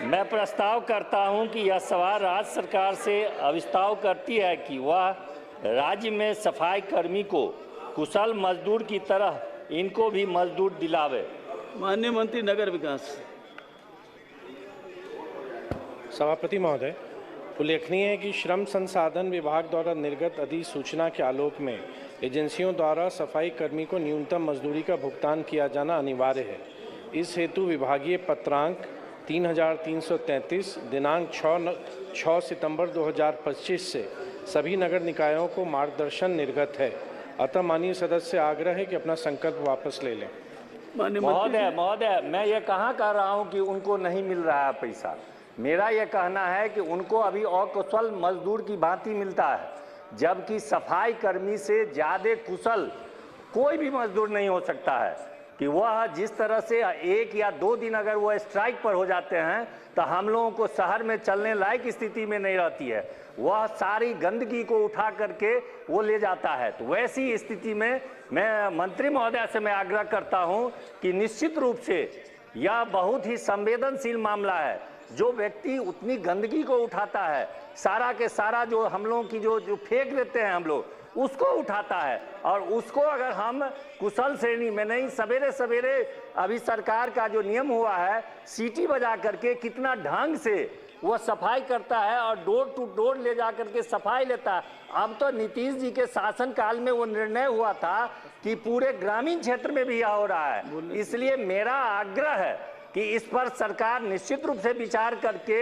मैं प्रस्ताव करता हूं कि यह सवाल राज्य सरकार से अविस्ताव करती है कि वह राज्य में सफाई कर्मी को कुशल मजदूर की तरह इनको भी मजदूर दिलावे। माननीय मंत्री नगर विकास। सभापति महोदय, उल्लेखनीय है कि श्रम संसाधन विभाग द्वारा निर्गत अधिसूचना के आलोक में एजेंसियों द्वारा सफाई कर्मी को न्यूनतम मजदूरी का भुगतान किया जाना अनिवार्य है। इस हेतु विभागीय पत्रांक 3333 दिनांक 6 सितंबर 2025 से सभी नगर निकायों को मार्गदर्शन निर्गत है। अतः माननीय सदस्य से आग्रह है कि अपना संकल्प वापस ले लें। महोदय, मैं ये कहाँ कह रहा हूँ कि उनको नहीं मिल रहा है पैसा। मेरा ये कहना है कि उनको अभी अकुशल मजदूर की भांति मिलता है, जबकि सफाई कर्मी से ज़्यादा कुशल कोई भी मजदूर नहीं हो सकता है। कि वह जिस तरह से 1 या 2 दिन अगर वह स्ट्राइक पर हो जाते हैं तो हम लोगों को शहर में चलने लायक स्थिति में नहीं रहती है। वह सारी गंदगी को उठा करके वो ले जाता है। तो वैसी स्थिति में मैं मंत्री महोदय से मैं आग्रह करता हूं कि निश्चित रूप से यह बहुत ही संवेदनशील मामला है। जो व्यक्ति उतनी गंदगी को उठाता है, सारा के सारा जो हम लोगों की जो फेंक देते हैं हम लोग, उसको उठाता है, और उसको अगर हम कुशल श्रेणी में नहीं, सवेरे सवेरे अभी सरकार का जो नियम हुआ है, सीटी बजा करके कितना ढंग से वो सफाई करता है और डोर टू डोर ले जा करके सफाई लेता है। अब तो नीतीश जी के शासन काल में वो निर्णय हुआ था कि पूरे ग्रामीण क्षेत्र में भी यह हो रहा है। इसलिए मेरा आग्रह है कि इस पर सरकार निश्चित रूप से विचार करके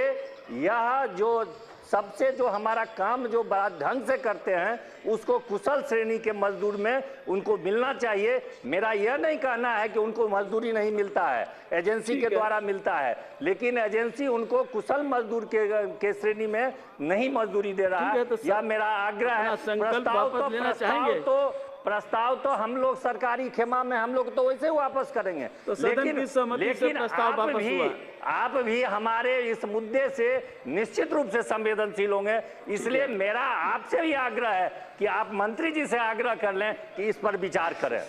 यह जो सबसे जो हमारा काम जो बड़ा ढंग से करते हैं उसको कुशल श्रेणी के मजदूर में उनको मिलना चाहिए। मेरा यह नहीं कहना है कि उनको मजदूरी नहीं मिलता है, एजेंसी के द्वारा मिलता है, लेकिन एजेंसी उनको कुशल मजदूर के श्रेणी में नहीं मजदूरी दे रहा है। यह मेरा आग्रह है। प्रस्ताव तो हम लोग सरकारी खेमा में हम लोग तो वैसे वापस करेंगे, लेकिन आप भी हमारे इस मुद्दे से निश्चित रूप से संवेदनशील होंगे। इसलिए मेरा आपसे भी आग्रह है कि आप मंत्री जी से आग्रह कर लें कि इस पर विचार करें।